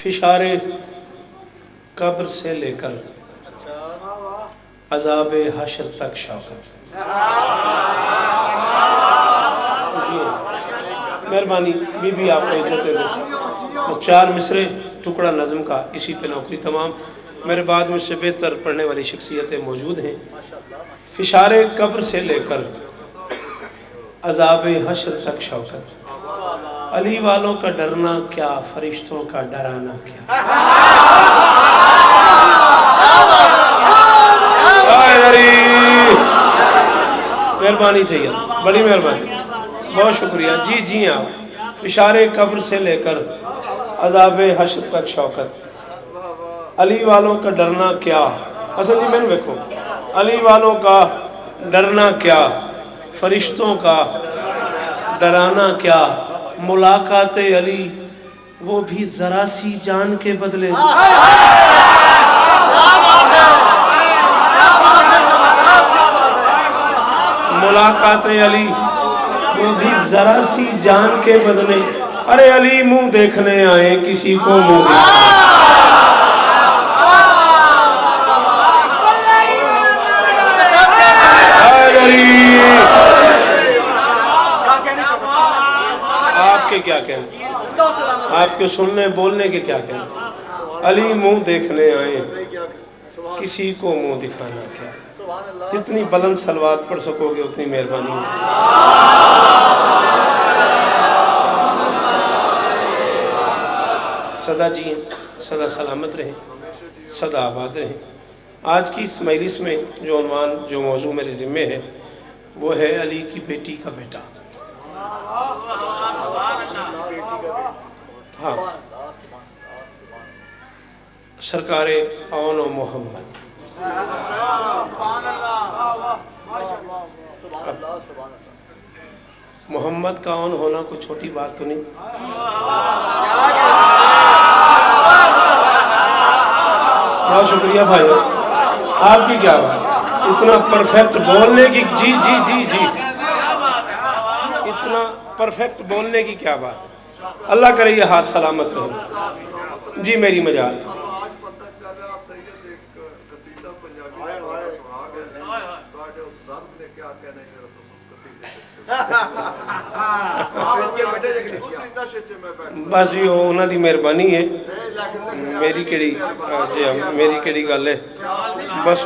Fisher कब्र से लेकर अज़ाब हश्र तक शौकत। मेहरबानी बीबी आपको इज्जत दे। तो 4 मिसरे टुकड़ा नज़म का, इसी पे नौकरी तमाम। मेरे बाद मुझसे बेहतर पढ़ने वाली शख्सियतें मौजूद हैं। फिशार कब्र से लेकर अज़ाब हश्र तक शौकत। अली वालों का डरना क्या, फरिश्तों का डराना क्या। मेहरबानी सैयद, बड़ी मेहरबानी, बहुत शुक्रिया। जी जी हाँ, फिशार कब्र से लेकर अज़ाब हश्र तक शौकत। अली वालों का डरना क्या, असल जी मैंने देखो, अली वालों का डरना क्या, फरिश्तों का डराना क्या। मुलाकात अली वो भी जरा सी जान के बदले। मुलाकात अली वो भी जरा सी जान के बदले। अरे अली मुंह देखने आए किसी को मुंह आपके क्या कहना, आपके सुनने बोलने के क्या कहना। अली मुंह देखने आए किसी को मुंह दिखाना क्या। जितनी बुलंद सलवात पढ़ सकोगे उतनी मेहरबानी है। सदा जिए, सदा सलामत रहें, सदा आबाद रहें। आज की इस मजलिस में जो उन्वान, जो मौजू मेरे ज़िम्मे है, वो है अली की बेटी का बेटा। हाँ, सरकारे औन व मोहम्मद। मोहम्मद का औन होना कोई छोटी बात तो नहीं। बहुत शुक्रिया भाई, आपकी क्या बात, इतना परफेक्ट बोलने की। जी जी जी जी, इतना परफेक्ट बोलने की क्या बात। अल्लाह करे ये हाथ सलामत रहे। जी मेरी मजाल। बस जी उन्हों की मेहरबानी है, मेरी केड़ी जी मेरी केड़ी गल है। बस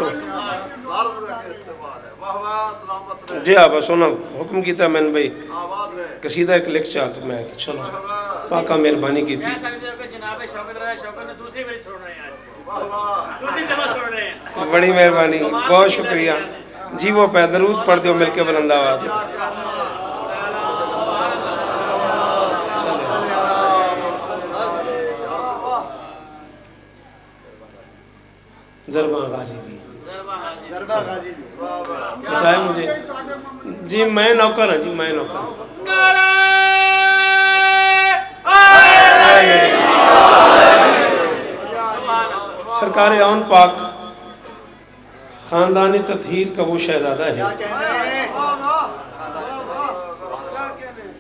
जी हाँ, बस उन्होंने हुक्म किया मैंने भाई कसीदा एक लिख चाह, तो मैं चलो पाका मेहरबानी की। बड़ी मेहरबानी, बहुत शुक्रिया जी। वो पै दरूद पढ़ दो मिलके बुलंद आवाज़। ज़रबा गाजी दी, बताए मुझे जी। मैं नौकर हूँ जी, मैं नौकर। सरकार औन पाक खानदानी तत्हीर का वो शहजादा है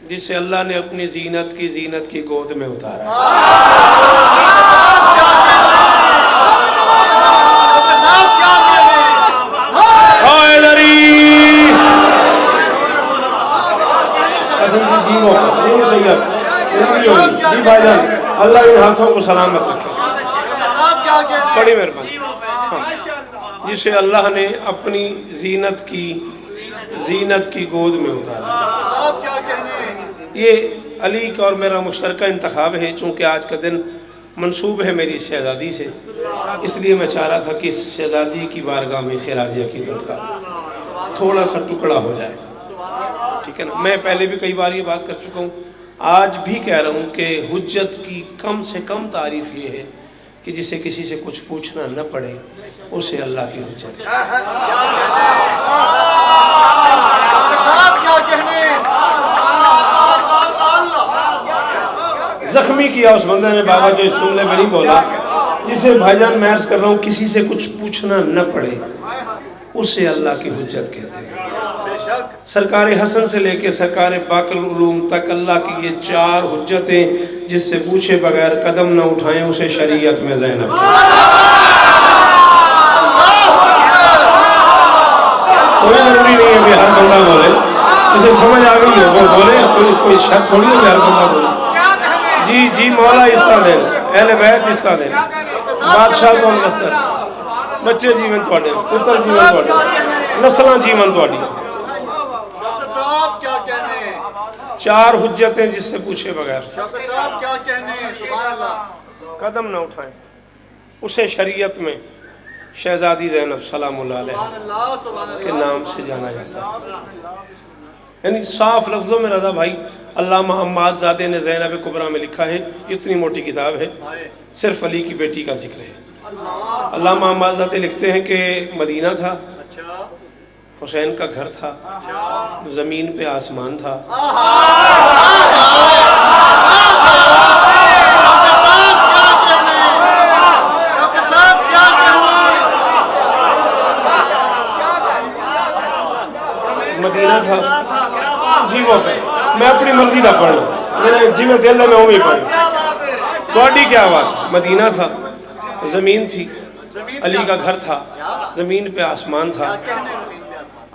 जिसे अल्लाह ने अपनी जीनत की गोद में उतारा। जी भाईजान, अल्लाह इन हाथों को सलामत रखे। बड़ी मेहरबानी। हाँ, जिसे अल्लाह ने अपनी जीनत की गोद में उतारा। ये अली का और मेरा मुश्तरका इंतखाब है। चूँकि आज का दिन मंसूब है मेरी शहजादी से, इसलिए मैं चाह रहा था कि इस शहजादी की बारगाह में खिराज अकीदत का थोड़ा सा टुकड़ा हो जाए। ठीक है ना। मैं पहले भी कई बार ये बात कर चुका हूँ, आज भी कह रहा हूँ कि हुज्जत की कम से कम तारीफ ये है कि जिसे किसी से कुछ पूछना न पड़े, उसे अल्लाह की हुज्जत। जख्मी किया उस बंदे ने बाबा जो इस जुमले में नहीं बोला, जिसे भाईजान मैं अर्ज कर रहा हूँ किसी से कुछ पूछना न पड़े, उसे अल्लाह की हुज्जत कहते हैं। सरकार हसन से लेके सरकार बाक़िल उलूम तक अल्लाह की ये 4 हुज्जतें जिससे पूछे बगैर कदम न उठाएं उसे शरीयत में ज़ैनब। कोई जरूरी नहीं है कि हर बंदा बोले, जिसे समझ आ गई है वो बोले, कोई शर्त थोड़ी है कि हर बंदा बोले। जी जी मौला इस्ता देन, अहले बैत इस्ता देन, बादशाह तो नसर, बच्चे जीवन थोड़े, पुत्र जीवन थोड़े, नस्लां जीवन थोड़ी। 4 हुज्जतें जिससे पूछे बगैर कदम न उठाएं उसे शरीयत में शहजादी ज़ैनब सलामुल्लाह अलैहा के नाम से जाना जाता है। यानी साफ लफ्ज़ों में रज़ा भाई अल्लामा अम्माज़ादे ने ज़ैनब कुबरा में लिखा है, इतनी मोटी किताब है, सिर्फ अली की बेटी का जिक्र है। अल्लामा अम्माज़ादे लिखते हैं कि मदीना था, हुसैन का घर था, ज़मीन पे आसमान था। मदीना था जी, वो पे मैं अपनी मर्जी का पढ़ लूँ, जिमें दिल है मैं वो भी पढ़। थोड़ी क्या बात, मदीना था, ज़मीन थी, अली का घर था, ज़मीन पे आसमान था,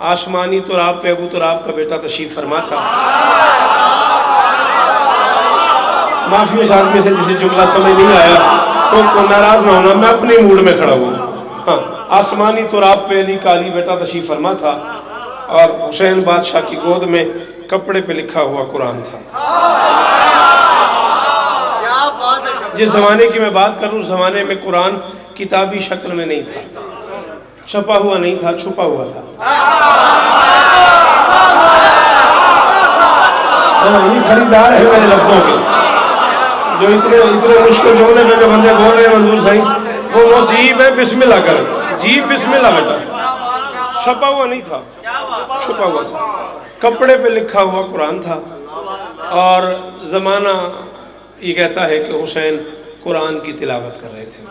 आसमानी तुराब पे अबू तुराब का बेटा तशरीफ फरमा था। माफी उस आदमी से जिसे जुमला समझ नहीं आया तो नाराज ना होना, मैं अपने मूड में खड़ा हूँ। हाँ, आसमानी तुराब पे अली का अली बेटा तशरीफ फरमा था और हुसैन बादशाह की गोद में कपड़े पे लिखा हुआ कुरान था। जिस जमाने की मैं बात करूं, उस जमाने में कुरान किताबी शक्ल में नहीं था, छपा हुआ नहीं था, छुपा हुआ था। ये खरीदार है मेरे लफ्जों के, जो इतने मुश्किल जुमले में जो बंदे बोल रहे हैं मंजूर सही, वो जीब है बिस्मिल्लाह कर, जीब बिस्मिल्लाह बेटा, छपा हुआ नहीं था, छुपा हुआ था, कपड़े पे लिखा हुआ कुरान था। और जमाना ये कहता है कि हुसैन कुरान की तिलावत कर रहे थे,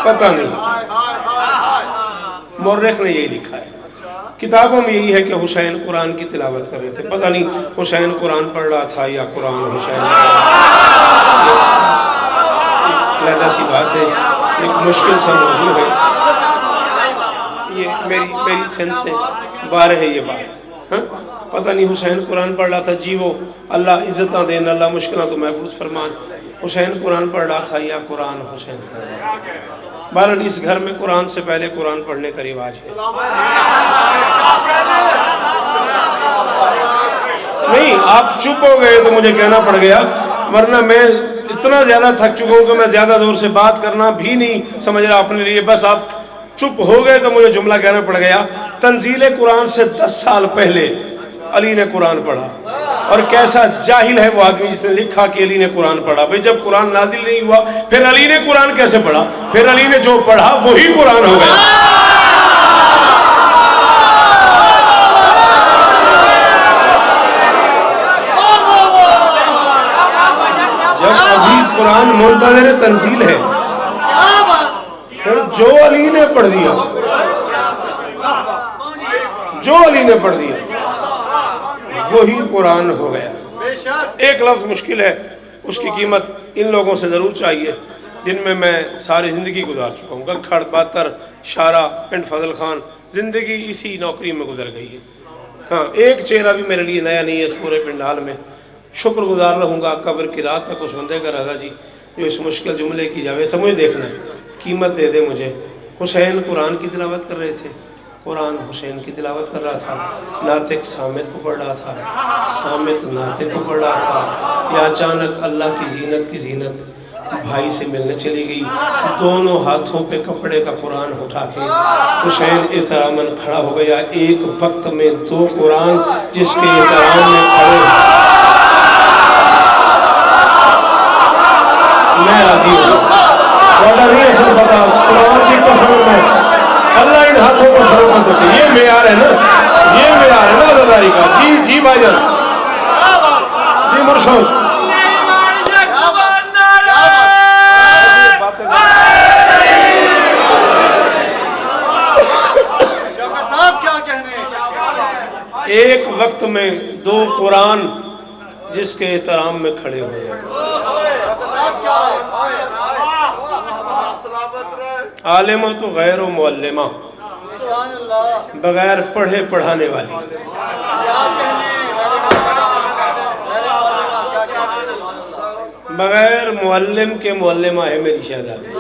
पता नहीं, मौर्रिख ने यही लिखा है, किताबों में यही है कि हुसैन कुरान की तिलावत कर रहे थे। पता नहीं हुसैन कुरान पढ़ रहा था या कुरान हुसैन, लहदा सी बात है, एक मुश्किल सा मौजू है ये, मेरी सेंस से बाहर है ये बात। हाँ? पता नहीं हुसैन कुरान पढ़ रहा था जी, वो अल्लाह इज्जत देन, अल्लाह मुश्किल तो महफूज फरमान, हुसैन कुरान पढ़ रहा था या कुरान हुसैन। बहरहाल इस घर में कुरान से पहले कुरान पढ़ने का रिवाज है। नहीं, आप चुप हो गए तो मुझे कहना पड़ गया, वरना मैं इतना ज्यादा थक चुका हूं कि मैं ज्यादा जोर से बात करना भी नहीं समझ रहा अपने लिए। बस आप चुप हो गए तो मुझे जुमला कहना पड़ गया। तंजीले कुरान से 10 साल पहले अली ने कुरान पढ़ा, और कैसा जाहिल है वो आदमी जिसने लिखा कि अली ने कुरान पढ़ा। भाई जब कुरान नाजिल नहीं हुआ फिर अली ने कुरान कैसे पढ़ा? फिर अली ने जो पढ़ा वही कुरान हो गया। जब अभी कुरान मुंतज़िर तंजील है, फिर जो अली ने पढ़ दिया, जो अली ने पढ़ दिया वही कुरान हो गया। एक लफ्ज मुश्किल है, उसकी कीमत इन लोगों से जरूर चाहिए जिनमें मैं सारी जिंदगी गुजार चुका हूँ। गखड़, बातर, शारा, पिंड फजल खान, जिंदगी इसी नौकरी में गुजर गई है। हाँ, एक चेहरा भी मेरे लिए नया नहीं है इस पूरे पिंडाल में। शुक्रगुजार रहूँगा कब्र की रात तक उस बंदे का राजा जी जो इस मुश्किल जुमले की जावे समझ देखना है, कीमत दे दे मुझे। हुसैन कुरान की तिलावत कर रहे थे, कुरान हुसैन की तिलावत कर रहा था, नातिक सामित को पढ़ रहा था, सामित नातिक को पढ़ रहा था। या अचानक अल्लाह की जीनत भाई से मिलने चली गई, दोनों हाथों पे कपड़े का कुरान उठा के हुसैन एहतरामन खड़ा हो गया। एक वक्त में 2 कुरान जिसके एहतराम में खड़े मैं राजी हूँ। नहीं असल पता कुरान की कसम में अल्लाह इन हाथों को सलामत रखे। ये मेयार है ना, ये मेयार है ना अदादारी का। जी जी भाईजान, जी मुर्शद साहब क्या कहने ایک وقت میں دو قرآن جس کے احترام میں کھڑے ہوئے ہیں۔ عالمہ تو غیر و معلمہ، بغیر پڑھے پڑھانے والی، بغیر معلم کے معلمہ ہے میری شہزادی،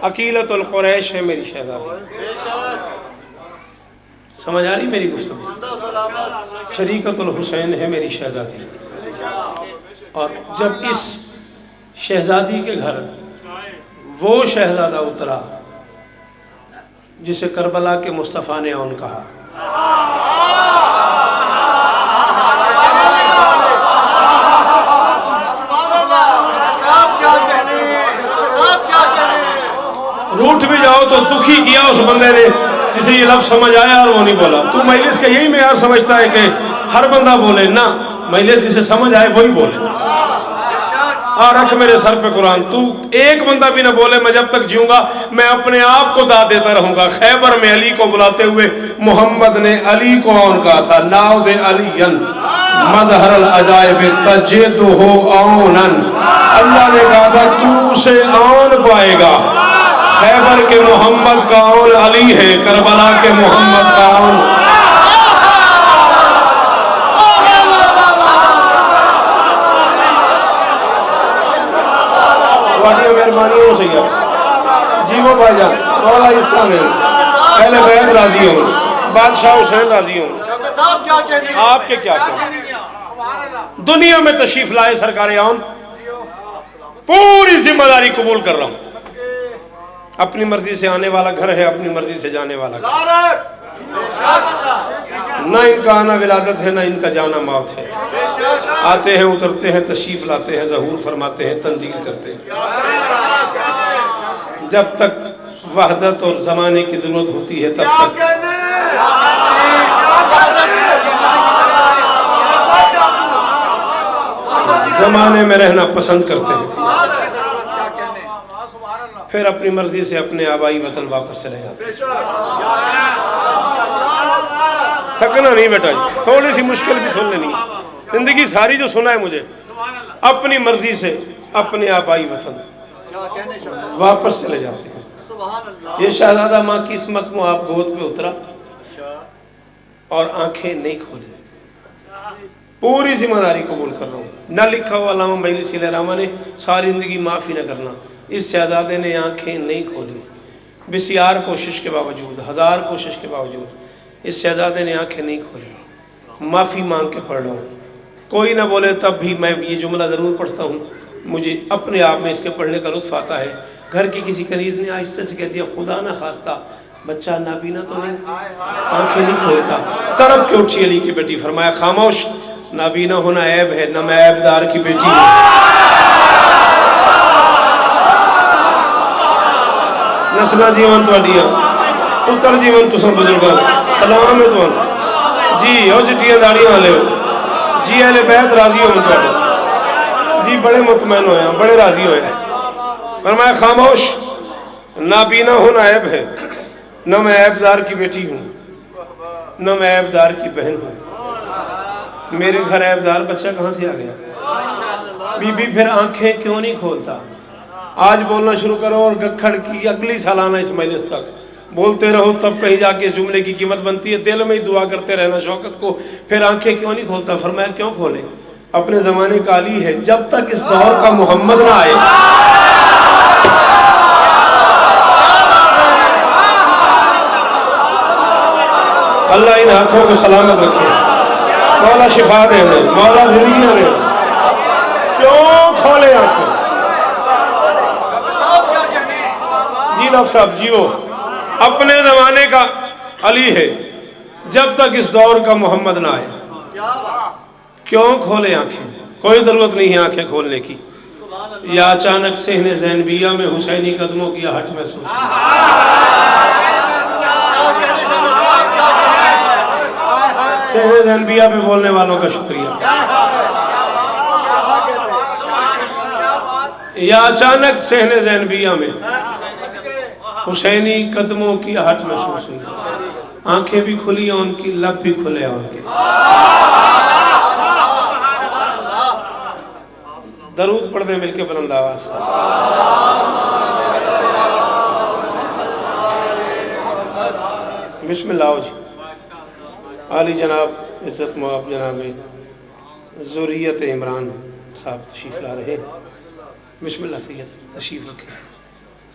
عقیلۃ القریش ہے میری شہزادی۔ سمجھ آ رہی میری گفتگو؟ شریکت الحسین ہے میری شہزادی۔ اور جب اس شہزادی کے گھر وہ شہزادہ اترا جسے کربلا کے مصطفیٰ نے اون کہا، روٹ بھی جاؤ تو دکھی کیا اس بندے نے جسے یہ لفظ سمجھ آیا اور وہ نہیں بولا۔ تو مجلس کا یہی معیار سمجھتا ہے کہ ہر بندہ بولے؟ نہ، مجلس جسے سمجھ آئے وہی بولے۔ اور رکھ میرے سر پہ قرآن، تو ایک بندہ بھی نہ بولے، میں جب تک جیوں گا میں اپنے آپ کو داد دیتا رہوں گا۔ خیبر میں علی کو بلاتے ہوئے محمد نے علی کو اون کہا تھا، ناؤ دے علی مظہر العجائب تجدہ اونن، اللہ نے کہا تھا تو اسے اون پائے گا۔ خیبر کے محمد کا اون علی ہے، کربلا کے محمد کا اون مہربانی ہو سیا جی وہ بھائی جان مولا اس طرح میں اہل بیت راضی ہوں، بادشاہ حسین راضی ہوں، آپ کے کیا کہیں؟ دنیا میں تشریف لائے سرکار اون، پوری ذمہ داری قبول کر رہا ہوں۔ اپنی مرضی سے آنے والا گھر ہے، اپنی مرضی سے جانے والا گھر، نہ ان کا آنا ولادت ہے، نہ ان کا جانا موت ہے۔ آتے ہیں، اترتے ہیں، تشریف لاتے ہیں، ظہور فرماتے ہیں، تنزیل کرتے ہیں۔ جب تک وحدت اور زمانے کی ضرورت ہوتی ہے تب تک زمانے میں رہنا پسند کرتے ہیں، پھر اپنی مرضی سے اپنے آبائی وطن واپس چلے جاتے ہیں۔ تھکنا نہیں بیٹا جی، تھوڑی سی مشکل بھی سن لینی، زندگی ساری جو سنا ہے مجھے، اپنی مرضی سے اپنے آبائی وطن واپس چلے جاتے ہیں۔ یہ شہزادہ ماں کی عصمت میں آپ گود پہ اترا اور آنکھیں نہیں کھولی، پوری ذمہ داری قبول کر رہا ہوں۔ نہ لکھا ہوا علامہ مجلسی الرحمہ نے ساری زندگی معافی نہ کرنا، اس شہزادے نے آنکھیں نہیں کھولی، بسیار کوشش کے باوجود، ہزار کوشش کے باوجود اس شہزادے نے آنکھیں نہیں کھولی۔ معافی مانگ کے پڑھ رہا ہوں، کوئی نہ بولے تب بھی میں یہ جملہ ضرور پڑھتا ہوں، مجھے اپنے آپ میں اس کے پڑھنے کا لطف آتا ہے۔ گھر کی کسی کنیز نے آہستہ سے کہہ دیا، خدا نہ خواستہ بچہ نابینا تو نہیں، آنکھیں نہیں کھولتا۔ تڑپ کے اٹھی علی کی بیٹی، فرمایا خاموش، نابینا ہونا عیب ہے، نہ میں عیب دار کی بیٹی ہوں۔ نسلہ جیون تو اڈیا پتر جیون تو سن بزرگاں سلام ہے تو جی او چٹیاں داڑیاں والے ہو جی، اہل بیت راضی ہو جی، بڑے مطمئن ہوئے ہیں، بڑے راضی ہوئے ہیں۔ فرمایا خاموش، نابینا ہونا عیب ہے، نہ میں عیب دار کی بیٹی ہوں، نہ میں عیب دار کی بہن ہوں۔ میرے گھر عیب دار بچہ کہاں سے آ گیا؟ بی بی پھر آنکھیں کیوں نہیں کھولتا؟ آج بولنا شروع کرو اور گکھڑ کی اگلی سالانہ اس مجلس تک بولتے رہو، تب کہیں جا کے اس جملے کی قیمت بنتی ہے۔ دل میں ہی دعا کرتے رہنا شوکت کو، پھر آنکھیں کیوں نہیں کھولتا؟ فرمایا کیوں کھولے؟ اپنے زمانے کا علی ہے، جب تک اس دور کا محمد نہ آئے اللہ ان ہاتھوں کو سلامت رکھے، مولا شفا دے دے، مولا زندگیاں دے۔ کیوں کھولے آنکھیں؟ جی ڈاکٹر صاحب جی، وہ اپنے زمانے کا علی ہے، جب تک اس دور کا محمد نہ آئے۔ کیوں کھولے آنکھیں؟ کوئی ضرورت نہیں ہے آنکھیں کھولنے کی۔ یا اچانک صحن زینبیہ میں حسینی قدموں کی آہٹ محسوس ہوئی۔ صحن زینبیہ پہ بولنے والوں کا شکریہ۔ یا اچانک صحن زینبیہ میں حسینی قدموں کی آہٹ محسوس ہوئی۔ آنکھیں بھی کھلی ہیں ان کی، لب بھی کھلے ہیں ان کے۔ درود پڑھ دیں مل کے بلند آواز سے۔ بسم اللہ جی۔ عالی جناب عزت مآب جناب ذریت عمران صاحب تشریف لا رہے ہیں۔ بسم اللہ سید تشریف رکھیں۔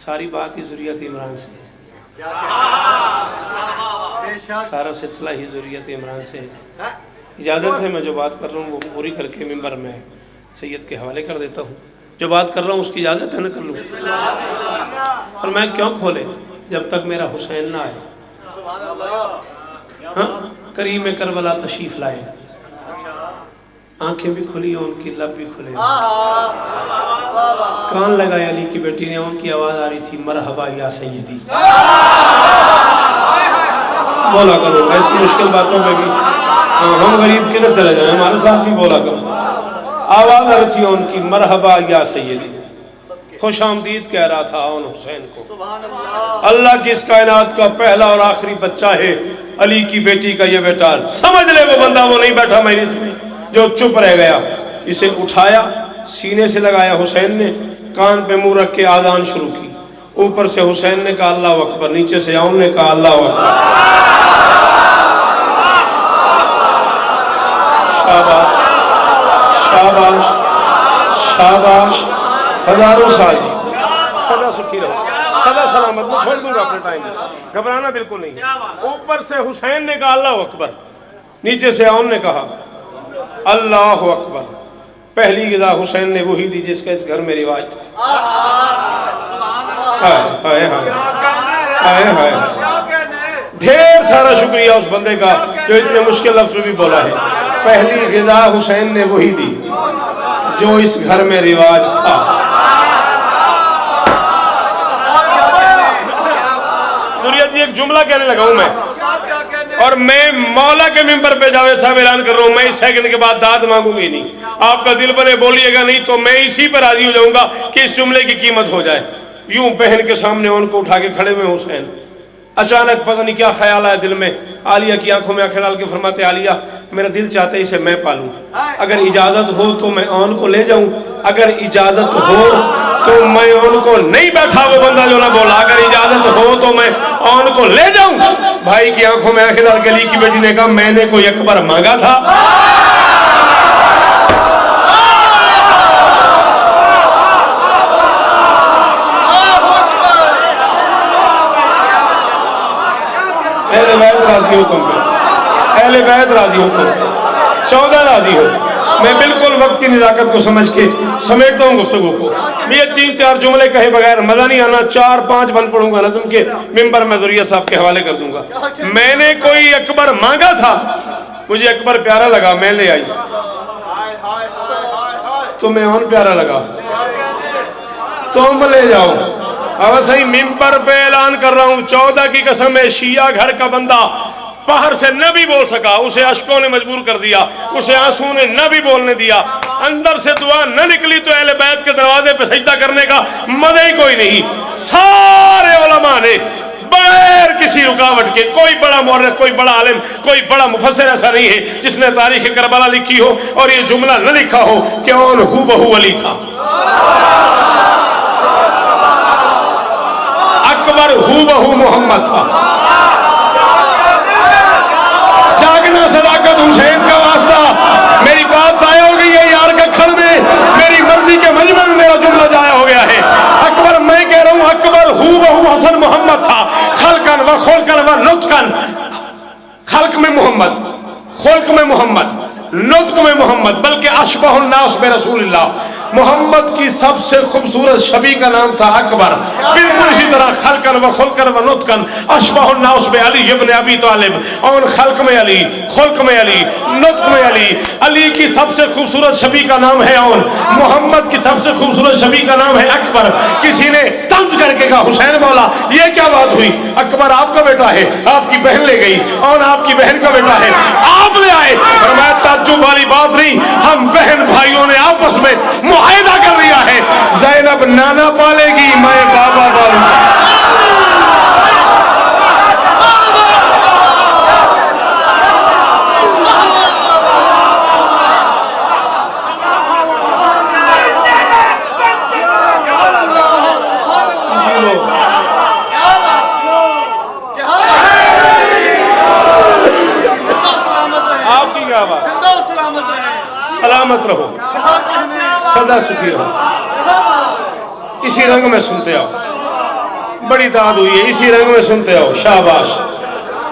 ساری بات ہی ذریت عمران سے ہے، سارا سلسلہ ہی ذریت عمران سے ہے۔ اجازت ہے میں جو بات کر رہا ہوں وہ پوری کر کے ممبر میں سید کے حوالے کر دیتا ہوں۔ جو بات کر رہا ہوں اس کی اجازت ہے نہ کر لوں؟ اور میں کیوں کھولے جب تک میرا حسین نہ آئے؟ ہاں کریم کربلا تشریف لائے، آنکھیں بھی کھلی ہیں ان کی، لب بھی کھلے ہیں۔ کان لگائے علی کی بیٹی نے، ان کی آواز آ رہی تھی مرحبا یا سیدی۔ بولا کرو ایسی مشکل باتوں میں بھی ہم غریب کدھر چلے جائیں، ہمارے ساتھ بھی بولا کرو۔ آواز آ رہی تھی ان کی مرحبا یا سیدی، خوش آمدید کہہ رہا تھا ان حسین کو۔ اللہ کی اس کائنات کا پہلا اور آخری بچہ ہے علی کی بیٹی کا یہ بیٹا۔ سمجھ لے وہ بندہ وہ نہیں بیٹھا مجلس میں جو چپ رہ گیا۔ اسے اٹھایا، سینے سے لگایا حسین نے، کان پہ منہ رکھ کے آذان شروع کی۔ اوپر سے حسین نے کہا اللہ اکبر، نیچے سے آؤں نے کہا اللہ اکبر۔ شاباش شاباش شاباش، ہزاروں سال سدا سکھی رہو، سدا سلامت۔ میں چھوڑ دوں گا اپنے ٹائم میں، گھبرانا بالکل نہیں۔ اوپر سے حسین نے کہا اللہ اکبر، نیچے سے آؤں نے کہا اللہ اکبر۔ پہلی غذا حسین نے وہی دی جس کا اس گھر میں رواج تھا۔ ہائے ہائے ہائے، ڈھیر سارا شکریہ اس بندے کا جو اتنے مشکل لفظ میں بھی بولا ہے۔ پہلی غذا حسین نے وہی دی جو اس گھر میں رواج تھا۔ ضروریت ایک جملہ کہنے لگا ہوں میں، اور میں مولا کے ممبر پہ جاوید صاحب اعلان کر رہا ہوں، میں اس سیکنڈ کے بعد داد مانگوں گی نہیں۔ آپ کا دل بھلے بولیے گا نہیں تو میں اسی پر راضی ہو جاؤں گا کہ اس جملے کی قیمت ہو جائے۔ یوں بہن کے سامنے ان کو اٹھا کے کھڑے ہوئے حسین، اچانک پتہ نہیں کیا خیال آیا دل میں، عالیہ کی آنکھوں میں آنکھیں ڈال کے فرماتے عالیہ میرا دل چاہتا ہے اسے میں پالوں، اگر اجازت ہو تو میں آن کو لے جاؤں، اگر اجازت ہو تو میں ان کو نہیں بیٹھا وہ بندہ جو نہ بولا، اگر اجازت ہو تو میں آن کو لے جاؤں۔ بھائی کی آنکھوں میں آنکھیں ڈال کے علی کی بیٹی نے کہا میں نے کوئی اکبر مانگا تھا؟ اہل بیت راضی ہو تم پہ، اہل بیت راضی ہو تم، 14 راضی ہو۔ میں بالکل وقت کی نزاکت کو سمجھ کے سمیٹتا ہوں گفتگو کو۔ یہ 3-4 جملے کہے بغیر مزہ نہیں آنا، 4-5 بند پڑھوں گا نظم کے، ممبر میں ذریعہ صاحب کے حوالے کر دوں گا۔ میں نے کوئی اکبر مانگا تھا، مجھے اکبر پیارا لگا میں لے آئی، تمہیں اور پیارا لگا تم لے جاؤ۔ اب صحیح ممبر پہ اعلان کر رہا ہوں، 14 کی قسم ہے شیعہ گھر کا بندہ باہر سے نہ بھی بول سکا، اسے اشکوں نے مجبور کر دیا، اسے آنسو نے نہ بھی بولنے دیا، اندر سے دعا نہ نکلی تو اہل بیت کے دروازے پہ سجدہ کرنے کا مزہ ہی کوئی نہیں۔ سارے علماء نے بغیر کسی رکاوٹ کے، کوئی بڑا مورخ، کوئی بڑا عالم، کوئی بڑا مفسر ایسا نہیں ہے جس نے تاریخ کربلا لکھی ہو اور یہ جملہ نہ لکھا ہو کہ اون ہو بہو علی تھا، اکبر ہو بہو محمد تھا۔ جاگنا صداقت حسین کا واسطہ، میری بات ضائع ہو گئی ہے یار کا کھڑ میں، میری مرضی کے مجمع میں میرا جملہ ضائع ہو گیا ہے۔ اکبر میں کہہ رہا ہوں اکبر ہو بہو حسن محمد تھا، خلقن و خلقن و نطقن، خلق میں محمد، خلق میں محمد، نطق میں محمد، بلکہ اشبہ الناس برسول اللہ، محمد کی سب سے خوبصورت شبیہ کا نام تھا اکبر۔ بالکل اسی طرح خلقن و خلقن و نطقن اشبہ الناس بعلی ابن ابی طالب، اور خلق میں علی، خلق میں علی، نطق میں علی۔ علی کی سب سے خوبصورت شبیہ کا نام ہے اور محمد کی سب سے خوبصورت شبیہ کا نام ہے اکبر۔ کسی نے طنز کر کے کہا حسین مولا یہ کیا بات ہوئی، اکبر آپ کا بیٹا ہے، آپ کی بہن لے گئی، اور آپ کی بہن کا بیٹا ہے آپ لے آئے۔ فرمایا تعجب والی بات نہیں، ہم بہن بھائیوں نے آپس میں معاہدہ کر لیا ہے، زینب نانا پالے گی میں بابا پالوں گا۔ सलामत रहो, सदा सुखी रहो। इसी रंग में सुनते आओ, बड़ी दाद हुई है, इसी रंग में सुनते आओ। शाबाश,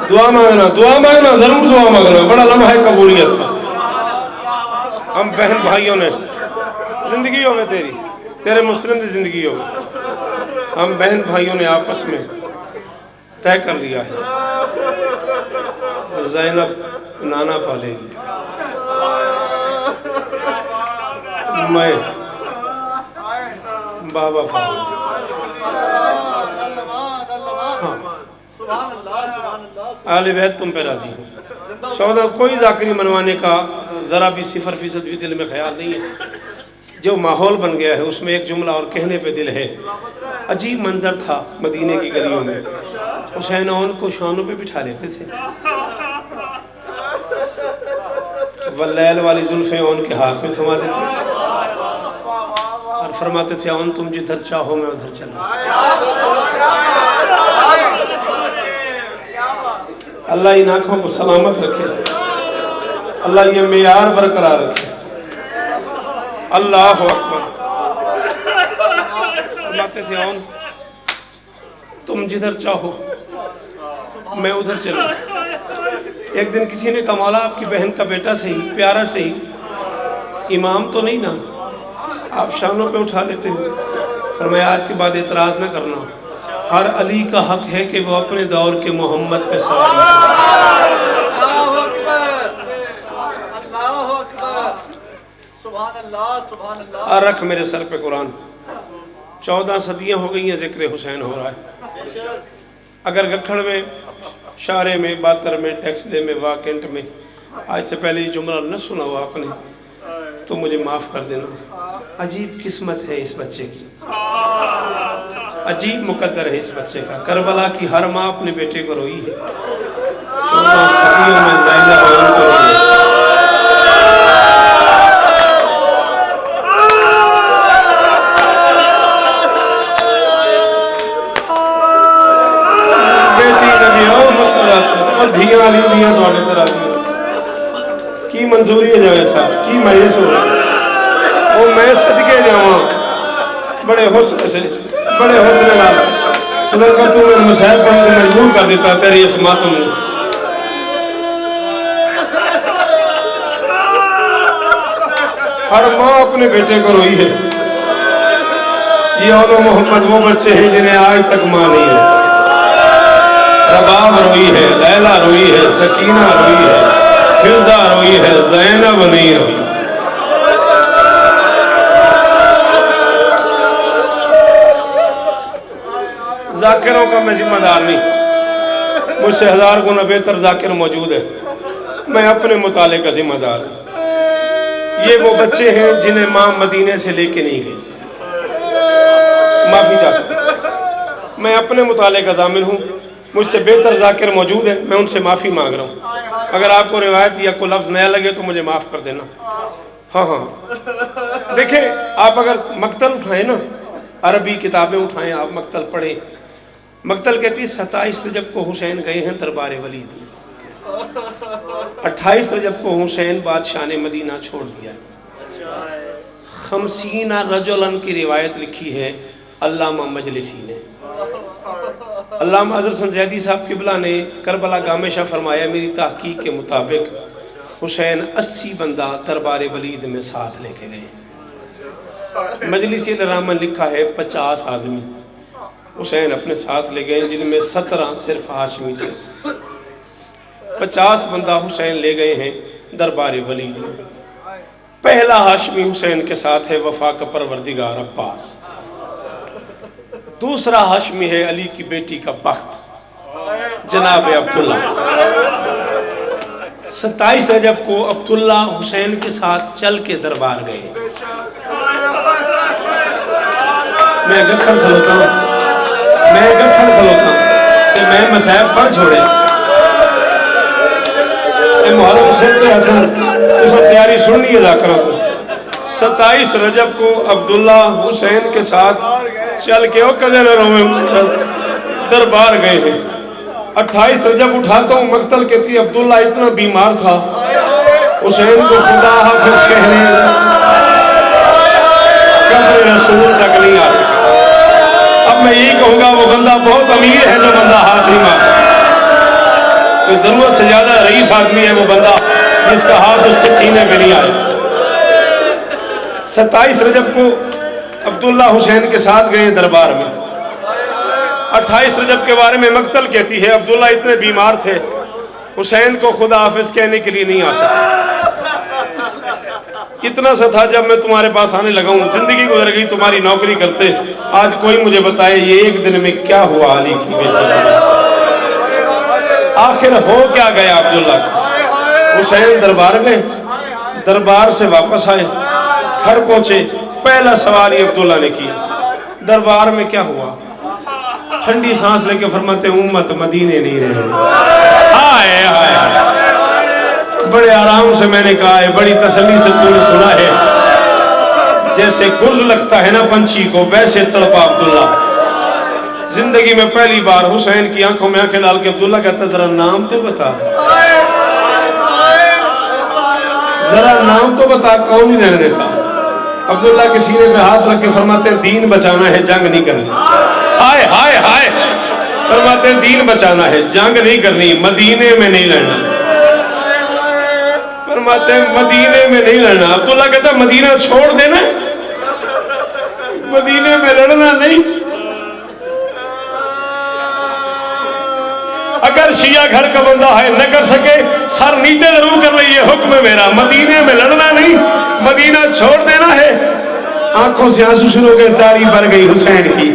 दुआ मांगना, दुआ मांगना, जरूर दुआ मांगना, बड़ा लम्हा है कबूलियत का। हम बहन भाइयों ने जिंदगी हो तेरी, तेरे मुस्लिम की जिंदगी हो, हम बहन भाइयों ने आपस में तय कर लिया है, ज़ैनब नाना पालेगी, मैं बाबा पालूंगा। हाँ, आले बैत तुम पे राजी हो। 14 कोई जाकरी मनवाने का ज़रा भी 0% भी दिल में ख्याल नहीं है। जो माहौल बन गया है उसमें एक जुमला और कहने पे दिल है। अजीब मंजर था मदीने की गलियों में, हुसैन को शानों पे बिठा लेते थे, वल्लैल वाली जुल्फें उनके हाथ में थमा देते थे और फरमाते थे औन तुम जिधर चाहो मैं उधर चलूं। अल्लाह इन आंखों को सलामत रखे, अल्लाह ये मेयार बरकरार रखे। अल्लाह अकबर। फरमाते थे औन तुम जिधर चाहो मैं उधर चलूं। एक दिन किसी ने कहा मौला आपकी बहन का बेटा सही, प्यारा सही, इमाम तो नहीं ना, आप शानों पे उठा लेते हो। फरमाया आज के बाद एतराज ना करना, हर अली का हक है कि वो अपने दौर के मोहम्मद पे सवारी करे। और रख मेरे सर पे कुरान। 14 सदियां हो गई हैं जिक्र हुसैन हो रहा है। अगर गखड़ में, शारे में, बातर में, टेक्सले में, वाकेंट में आज से पहले ये जुमला न सुना हो आपने तो मुझे माफ कर देना। अजीब किस्मत है इस बच्चे की, अजीब मुकद्दर है इस बच्चे का। करबला की हर माँ अपने बेटे को रोई है, 14 सदियों में ज़ैनब को रोई है। की मंजूरी है जावे साहब की मायूस हो वो मैं सदके जावा बड़े हुस्न से, बड़े हुस्न नाल सुनकर तू मेरे मसाइल पर मजबूर कर देता तेरी इस मातम ने। हर माँ अपने बेटे को रोई है। ये औलो मोहम्मद वो बच्चे हैं जिन्हें आज तक माँ नहीं है। रबाब रोई है, लैला रोई है, सकीना रोई है, फिजा रोई है, ज़ैनब नहीं रोई। जाकिरों का मैं जिम्मेदार नहीं, मुझसे 1000 गुना बेहतर जाकिर मौजूद है, मैं अपने मुताले का जिम्मेदार हूँ। ये वो बच्चे हैं जिन्हें माँ मदीने से लेके नहीं गई। माफी चाहता हूँ, मैं अपने मुताले का जामिन हूँ, मुझसे बेहतर जाकिर मौजूद है, मैं उनसे माफ़ी मांग रहा हूँ। अगर आपको रिवायत या कोई लफ्ज़ नया लगे तो मुझे माफ़ कर देना। हाँ हाँ, देखें आप अगर मक्तल उठाएं ना, अरबी किताबें उठाएं, आप मक्तल पढ़ें। मक्तल कहती है 27 रजब को हुसैन गए हैं दरबार वलीद, 28 रजब को हुसैन बादशाह ने मदीना छोड़ दिया। 50 रजुलन की रिवायत लिखी है अल्लामा मजलिसी ने। अल्लामा हज़रत ज़ैदी साहब किबला ने करबला गामेशा फरमाया, मेरी तहकीक के मुताबिक हुसैन 80 बंदा दरबार वलीद में साथ लेके गए। मजलिसी ने लिखा है 50 आदमी हुसैन अपने साथ ले गए, जिनमें 17 सिर्फ हाशमी थे। 50 बंदा हुसैन ले गए हैं दरबार वलीद में। पहला हाशमी हुसैन के साथ है वफा का परवरदिगार अब्बास। दूसरा हाशमी है अली की बेटी का बख्त जनाब अब्दुल्ला। 27 रजब को अब्दुल्ला हुसैन के साथ चल के दरबार गए। मैं गखड़ खलोता हूँ, कि मैं मसाइब पढ़ छोड़े मुहर्रम हुसैन के हसन उसकी तैयारी सुननी है जाकर। 27 रजब को अब्दुल्ला हुसैन के साथ चल के वो कदे दरबार गए हैं। 28 रजब उठाता हूँ मक्तल कहती अब्दुल्ला इतना बीमार था, हुसैन को खुदा हाफिज कहने ضرورت سے زیادہ رئیس آدمی ہے وہ بندہ جس کا ہاتھ اس کے سینے پہ نہیں آئے۔ 27 رجب کو عبداللہ حسین کے ساتھ گئے دربار میں۔ 28 رجب کے بارے میں مقتل کہتی ہے عبداللہ اتنے بیمار تھے حسین کو خدا حافظ کہنے کے لیے نہیں آ سکے۔ اتنا سا تھا جب میں تمہارے پاس آنے لگا ہوں، زندگی گزر گئی تمہاری نوکری کرتے، آج کوئی مجھے بتائے یہ ایک دن میں کیا ہوا علی کی بیٹی، آخر ہو کیا گیا عبداللہ کو۔ حسین دربار گئے، دربار سے واپس آئے، گھر پہنچے، پہلا سوال یہ عبداللہ نے کیا دربار میں کیا ہوا؟ ٹھنڈی سانس لے کے فرماتے امت مدینے نہیں رہے۔ ہائے ہائے، بڑے آرام سے میں نے کہا ہے، بڑی تسلی سے تو نے سنا ہے، جیسے گرز لگتا ہے نا پنچھی کو ویسے تڑپا عبداللہ۔ زندگی میں پہلی بار حسین کی آنکھوں میں آنکھیں ڈال کے عبداللہ کہتا ذرا نام تو بتا، ذرا نام تو بتا، کون ہی رہنے دیتا؟ عبداللہ کے سینے پہ ہاتھ رکھ کے فرماتے دین بچانا ہے، جنگ نہیں کرنی۔ ہائے ہائے ہائے، فرماتے دین بچانا ہے، جنگ نہیں کرنی، مدینے میں نہیں لڑنا۔ فرماتے مدینے میں نہیں لڑنا۔ عبداللہ کہتا مدینہ چھوڑ دینا، مدینے میں لڑنا نہیں۔ اگر شیعہ گھر کا بندہ ہے نہ کر سکے سر نیچے ضرور کر لئیے، حکم ہے میرا، مدینے میں لڑنا نہیں، مدینہ چھوڑ دینا ہے۔ آنکھوں سے آنسو شروع ہو گئے، داڑھی بھر گئی حسین کی۔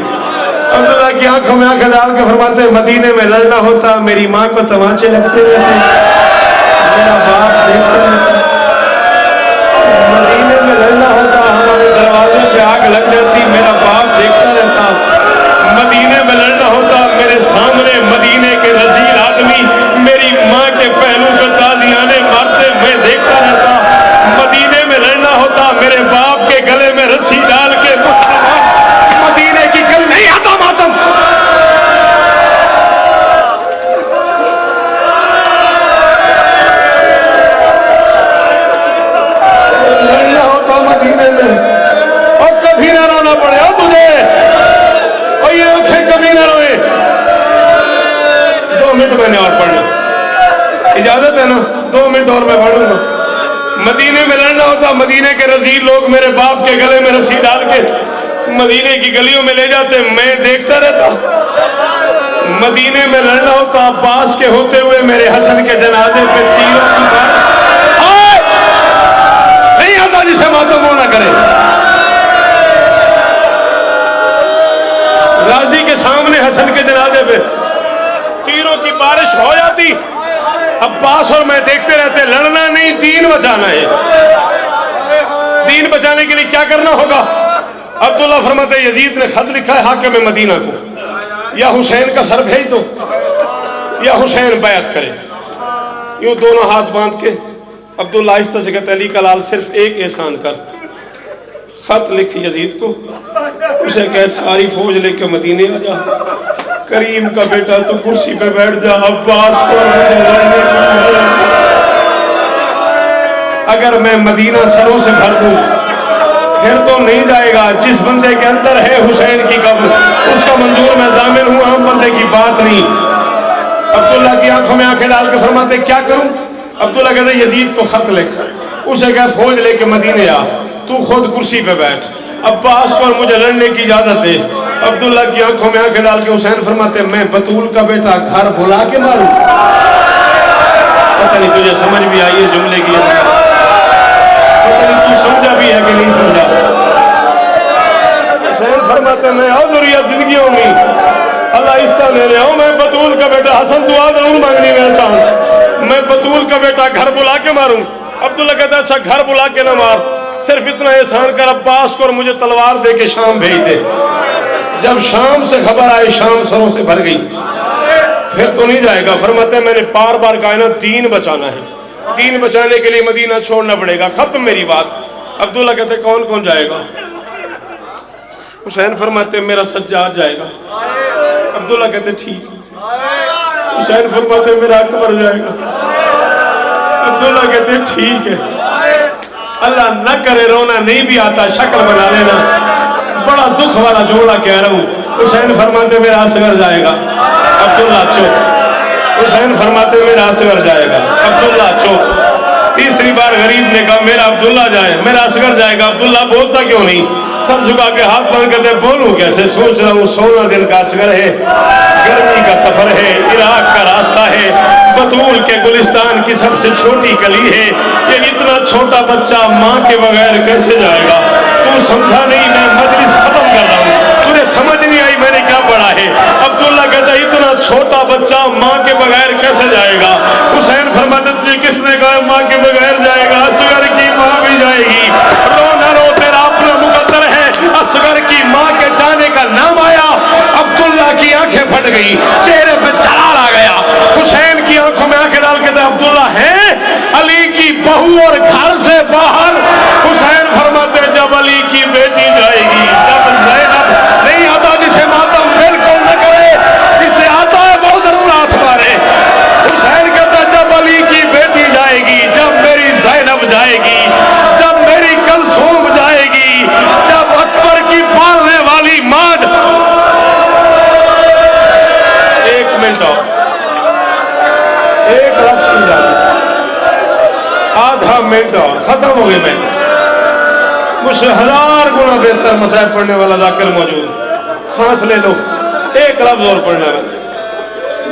عبداللہ کی آنکھوں میں آنکھیں ڈال کے فرماتے مدینے میں لڑنا ہوتا میری ماں کو تماچے لگتے رہتے، میرا باپ دیکھتا رہتا، مدینے میں لڑنا ہوتا ہمارے دروازے پہ آگ لگ جاتی، میرا باپ دیکھتا رہتا، مدینے میں لڑنا ہوتا میرے سامنے مدینے کے رذیل آدمی میری ماں کے پہلو پہ تازیانے مارتے میں دیکھتا رہتا، مدینے میں لڑنا ہوتا میرے باپ کے گلے میں رسی ڈال کے مدینے کی کل نہیں آتا ماتم۔ لڑنا ہوتا مدینے میں، اور کبھی نہ رونا پڑے اور تجھے، اور یہ آنکھیں کبھی نہ روئے۔ 2 منٹ میں نے اور پڑھنا، اجازت ہے نا؟ 2 منٹ اور میں پڑھوں گا۔ مدینے میں لڑنا ہوتا مدینے کے رذیل لوگ میرے باپ کے گلے میں رسی ڈال کے مدینے کی گلیوں میں لے جاتے، میں دیکھتا رہتا۔ مدینے میں لڑنا ہوتا عباس کے ہوتے ہوئے میرے حسن کے جنازے پہ تیروں کی بات نہیں آتا جسے ماتم نہ کرے۔ غازی کے سامنے حسن کے جنازے پہ تیروں کی بارش ہو جاتی، عباس اور میں دیکھتے رہتے، لڑنا نہیں، دین بچانا ہے۔ دین بچانے کے لیے کیا کرنا ہوگا؟ عبداللہ فرماتے یزید نے خط لکھا ہے حاکم مدینہ کو، یا حسین کا سر بھیج دو یا حسین بیعت کرے۔ یوں دونوں ہاتھ باندھ کے عبداللہ آہستہ سے کہتے علی کا لال صرف ایک احسان کر، خط لکھ یزید کو، اسے کہ ساری فوج لے کے مدینے آ جا، کریم کا بیٹا تو کرسی پہ بیٹھ جا، عباس کو اگر میں مدینہ سروں سے بھر دوں پھر تو نہیں جائے گا، جس بندے کے اندر ہے حسین کی قبر اس کا منظور میں ضامن ہوں، عام بندے کی بات نہیں۔ عبداللہ کی آنکھوں میں آنکھیں ڈال کے فرماتے کیا کروں؟ عبداللہ کہتے یزید کو خط لکھ، اسے کہ فوج لے کے مدینے آ، تو خود کرسی پہ بیٹھ، عباس کو مجھے لڑنے کی اجازت دے۔ عبداللہ کی آنکھوں میں آنکھیں ڈال کے حسین فرماتے میں بطول کا بیٹا گھر بلا کے ماروں؟ پتہ نہیں تجھے سمجھ بھی آئی ہے جملے کی، پتہ نہیں تو سمجھا بھی ہے کہ نہیں سمجھا۔ حسین فرماتے میں ضروریات زندگیوں میں اللہ استہ لے رہا ہوں، میں بطول کا بیٹا، حسن دعا ضرور مانگنی میرا چاہوں، میں بطول کا بیٹا گھر بلا کے ماروں؟ عبداللہ کہتا اچھا گھر بلا کے نہ مار، صرف اتنا احسان کر عباس کو اور مجھے تلوار دے کے شام بھیج دے۔ جب شام سے خبر آئی شام سروں سے بھر گئی، پھر تو نہیں جائے گا۔ فرماتے ہیں میں نے بار بار کہا نا دین بچانا ہے، دین بچانے کے لیے مدینہ چھوڑنا پڑے گا، ختم میری بات۔ عبداللہ کہتے کون کون جائے گا؟ حسین فرماتے میرا سجاد جائے گا۔ عبداللہ کہتے ٹھیک۔ حسین فرماتے میرا اکبر جائے گا۔ عبداللہ کہتے ٹھیک ہے، اللہ نہ کرے رونا نہیں بھی آتا، شکل بنا لینا، بڑا دکھ والا جملہ کہہ رہا ہوں۔ حسین فرماتے میرا اصغر جائے گا۔ عبداللہ چپ، हुसैन फरमाते मेरा असगर जाएगा, अब्दुल्ला चुप। तीसरी बार गरीब ने कहा मेरा अब्दुल्ला जाए, मेरा असगर जाएगा। अब्दुल्ला बोलता क्यों नहीं? सर झुका के हाथ बांध करते बोलूं कैसे? सोच रहा हूँ 16 दिन का असगर है, गर्मी का सफर है, इराक का रास्ता है, बतूल के गुलिस्तान की सबसे छोटी गली है, ये इतना छोटा बच्चा माँ के बगैर कैसे जाएगा? तू समझा नहीं, मैं मजलिस खत्म कर रहा हूँ, तुझे समझ नहीं आई मैंने क्या पढ़ा है? अब्दुल्ला कहता इतना छोटा बच्चा माँ के बगैर कैसे जाएगा? हुसैन फरमाते तुझे किसने कहा माँ के बगैर जाएगा? असगर की माँ भी जाएगी। रो ना रो, तेरा अपना मुकद्दर है। असगर की माँ के जाने का नाम आया, अब्दुल्ला की आंखें फट गई, चेहरे पे जलाल आ गया। हुसैन की आंखों में आंखें डाल के अब्दुल्ला है अली की बहू और घर से बाहर। हुसैन फरमाते जब अली की बेटी जाएगी, जब ज़ैनब नहीं आता जिसे मातम बिल्कुल न करे, जिसे आता है वो जरूर हाथ मारे। हुसैन कहता जब अली की बेटी जाएगी, जब मेरी ज़ैनब जाएगी, जब मेरी कलसूम जाएगी, जब अकबर की पालने वाली माँ। एक मिनट और, एक लफ्ज़ की इजाज़त, आधा मिनट और खत्म हो गई। मैं मुझसे 1000 गुना बेहतर मसाइब पढ़ने वाला जाकिर मौजूद, सांस ले लो, एक लफ्ज और पढ़ना है।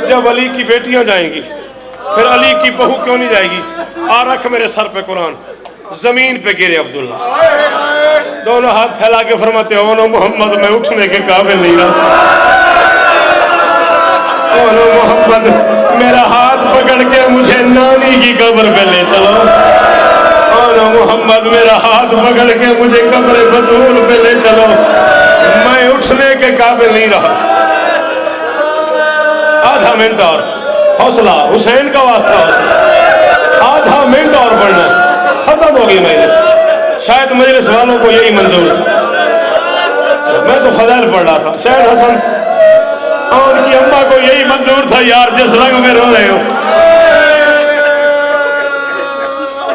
जब अली की बेटियां जाएंगी, फिर अली की बहू क्यों नहीं जाएगी? आ रख मेरे सर पे कुरान, जमीन पे गिरे अब्दुल्ला, दोनों हाथ फैला के फरमाते हो नो मोहम्मद मैं उठने के काबिल नहीं रहा। ओ नो मोहम्मद मेरा हाथ पकड़ के मुझे नानी की कब्र पे ले चलो। मोहम्मद मेरा हाथ पकड़ के मुझे कब्र बतूल पे ले चलो, मैं उठने के काबिल नहीं रहा। आधा मिनट और हौसला, हुसैन का वास्ता हौसला, आधा मिनट और पढ़ना, खत्म हो गई मजलिस। शायद मजलिस वालों को यही मंजूर था, मैं तो फज़ाइल पढ़ रहा था। शायद हसन और उनकी अम्मा को यही मंजूर था, यार जिस रंग में रो रहे हो।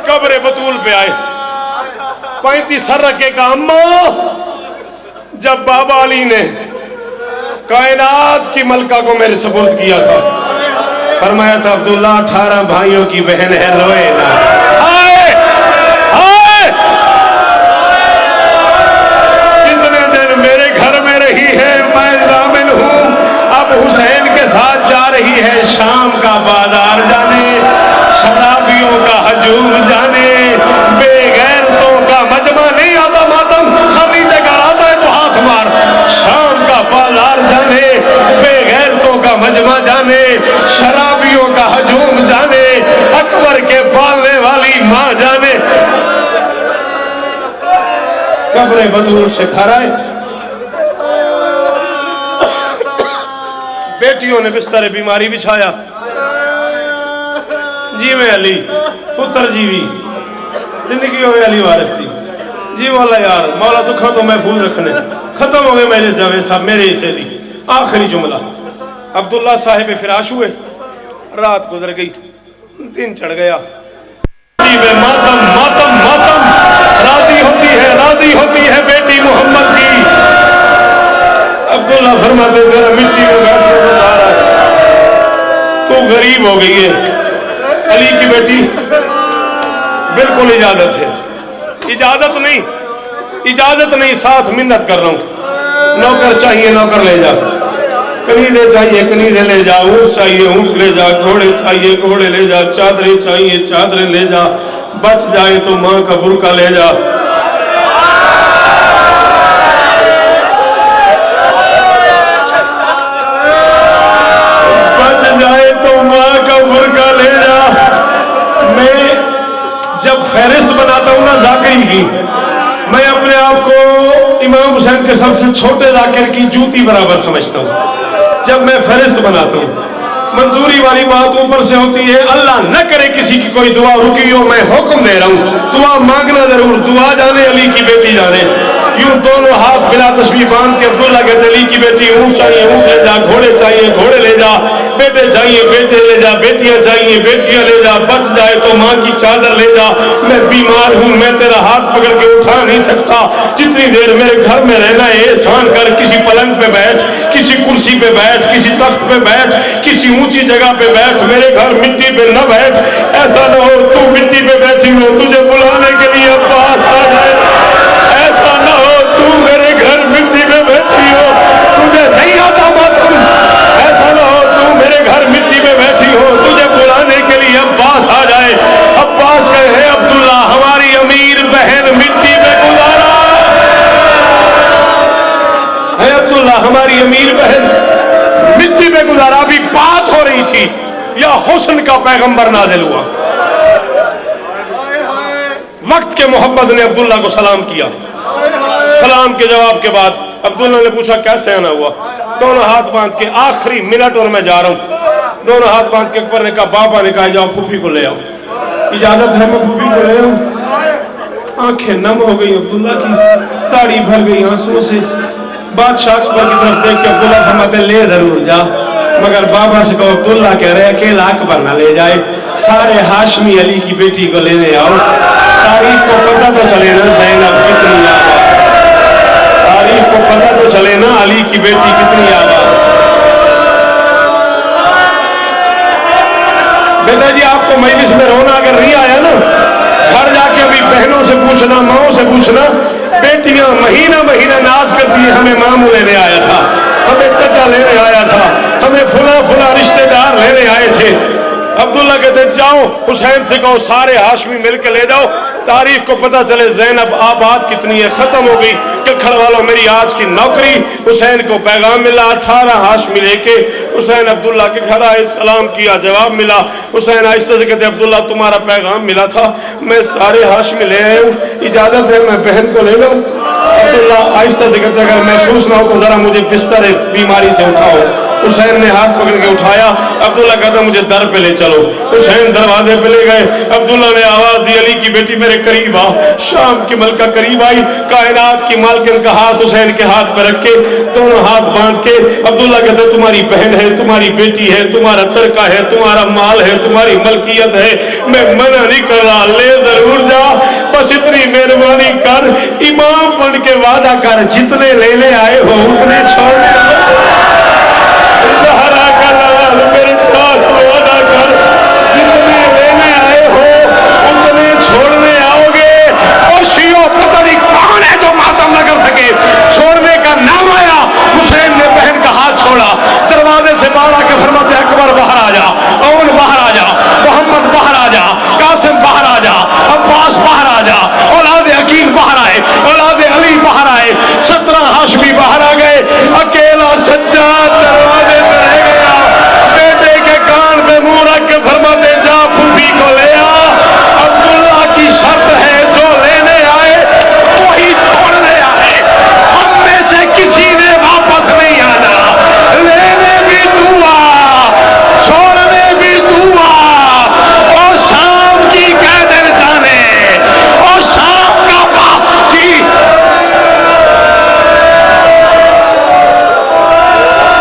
कब्र बतूल पे आए, 35 सर रखे का अम्मा, जब बाबा अली ने कायनात की मलका को मेरे सुपुर्द किया था, फरमाया था अब्दुल्ला 18 भाइयों की बहन है, रोए ना। हाय हाय कितने दिन मेरे घर में रही है, मैं जामिन हूं, अब हुसैन के साथ जा रही है शाम का बाजार जाने, शराबियों का हजूम जाने, बेगैरतों का मजमा नहीं आता मातम, सब नीचे कर आता है तो हाथ मार। शाम का बाजार जाने, बेगैरतों का मजमा जाने, शराबियों का हजूम जाने, अकबर के पालने वाली माँ जाने। कब्र बतूल से खराए, बेटियों ने बिस्तर बीमारी बिछाया, जीवे अली पुत्र जीवी, जिंदगी हो अली वारिस थी जी वाला यार मौला दुखा तो महफूज रखने। खत्म हो गए मेरे जावेद साहब, मेरे हिस्से दी आखिरी जुमला। अब्दुल्ला साहिब फिराश हुए, रात गुजर गई, दिन चढ़ गया, मातम मातम मातम, राजी होती है बेटी मोहम्मद की। अब्दुल्ला फरमाते तेरा मिट्टी में बैठने को जा रहा है, तू गरीब हो गई है। अली की बेटी बिल्कुल इजाजत है, इजाजत नहीं, साथ मिन्नत कर रहा हूं। नौकर चाहिए नौकर ले जा, कनीजे चाहिए कनीजे ले जा, ऊँट चाहिए ऊँट ले जा, घोड़े चाहिए घोड़े ले जा, चादरें चाहिए चादरें ले जा, बच जाए तो माँ का बुर्का ले जा। बच जाए तो माँ का बुर्का ले जा। मैं जब फहरिस्त बनाता हूँ ना जाकिर की, मैं अपने आप को इमाम हुसैन के सबसे छोटे जाकिर की जूती बराबर समझता हूँ। जब मैं फहरिस्त बनाता हूँ, मंजूरी वाली बात ऊपर से होती है, अल्लाह न करे किसी की कोई दुआ रुकी हो, मैं हुक्म दे रहा हूँ दुआ मांगना जरूर, दुआ जाने अली की बेटी जाने। यूं 2 दोनों हाथ बिला तस्बीह बांध के अब्दुल्ला कहते अली की बेटी ऊँट चाहिए ऊँट ले जा, घोड़े चाहिए घोड़े ले जा, बेटे चाहिए बेटे ले जा, बेटियां चाहिए बेटियां ले जा, बच जाए तो माँ की चादर ले जा, मैं बीमार हूँ, मैं तेरा हाथ पकड़ के उठा नहीं सकता, जितनी देर मेरे घर में रहना है एहसान कर, किसी पलंग पे बैठ, किसी कुर्सी पे बैठ, किसी तख्त पे बैठ, किसी ऊंची जगह पे बैठ, मेरे घर मिट्टी पे न बैठ। ऐसा न हो तू मिट्टी पे बैठी हो, तुझे बुलाने के लिए अब्बास आ जाए, ऐसा न हो तू मेरे घर मिट्टी पे बैठी हो, तुझे नहीं आता मातम, ऐसा न हो तू मेरे घर मिट्टी पे बैठी हो, तुझे बुलाने के लिए अब्बास आ जाए। अब्बास कहे अब्दुल्ला हमारी अमीर बहन मिट्टी पे गुजारा है, अब्दुल्ला हमारी अमीर बहन मिट्टी पे गुजारा। अभी बात हो रही थी या हुस्न का पैगंबर नाज़िल हुआ। वक्त के मोहब्बत ने अब्दुल्ला को सलाम किया। सलाम के जवाब के बाद अब्दुल्ला ने पूछा कैसे आना हुआ। दोनों हाथ बांध के आखिरी मिनट और मैं जा रहा हूँ। दोनों हाथ बांध के अकबर ने कहा, बाबा ने कहा जाओ फूफी को ले आओ। इजाजत है मैं फूफी को ले आऊं। आंखें नम हो गई अब्दुल्ला की, दाढ़ी भर गई आंसुओं से। बादशाह अकबर की तरफ देख के अब्दुल्ला फरमाते ले जरूर जा, मगर बाबा से कहो अब्दुल्ला कह रहे अकेला अकबर ना ले जाए, सारे हाशमी अली की बेटी को लेने आओ। तारीख को पता तो चले ना ज़ैनब कितनी आबाद, तारीख को पता तो चले ना अली की बेटी कितनी आबाद। बेटा जी आपको मजलिस में रोना अगर नहीं आया ना, घर जाके अभी बहनों से पूछना, माओ से पूछना, बेटियां महीना महीना नाज करती है हमें मामू लेने आया था, हमें चचा लेने आया था, हमें फुला फुला रिश्तेदार लेने आए थे। अब्दुल्ला कहते जाओ हुसैन से कहो सारे हाशमी मिलकर ले जाओ, तारीख को पता चले ज़ैनब आबाद कितनी है। खत्म हो गई कि खड़वालो मेरी आज की नौकरी। हुसैन को पैगाम मिला, 18 हाशमी लेके हुसैन अब्दुल्ला के घर आए, सलाम किया, जवाब मिला। हुसैन आहिस्ता से कहते अब्दुल्ला तुम्हारा पैगाम मिला था, मैं सारे हाशमी ले आया हूँ, इजाजत है मैं बहन को ले लूँ। अब्दुल्ला आहिस्ता से कहते अगर महसूस ना हो तो जरा मुझे बिस्तर बीमारी से उठाओ। हुसैन ने हाथ पकड़ के उठाया। अब्दुल्ला कहता मुझे दर पे ले चलो। हुसैन दरवाजे पे ले गए। अब्दुल्ला ने आवाज दी अली की बेटी मेरे करीब आ। शाम की मलका करीब आई, कायनात की मालकिन का हाथ हुसैन के हाथ पे रख के, दोनों हाथ बांध के अब्दुल्ला कहता तुम्हारी बहन है, तुम्हारी बेटी है, तुम्हारा तरका है, तुम्हारा माल है, तुम्हारी मलकियत है, मैं मना नहीं कर रहा, ले जरूर जा, बस इतनी मेहरबानी कर, इमाम बन के वादा कर, जितने लेने आए हो उतने छोड़ने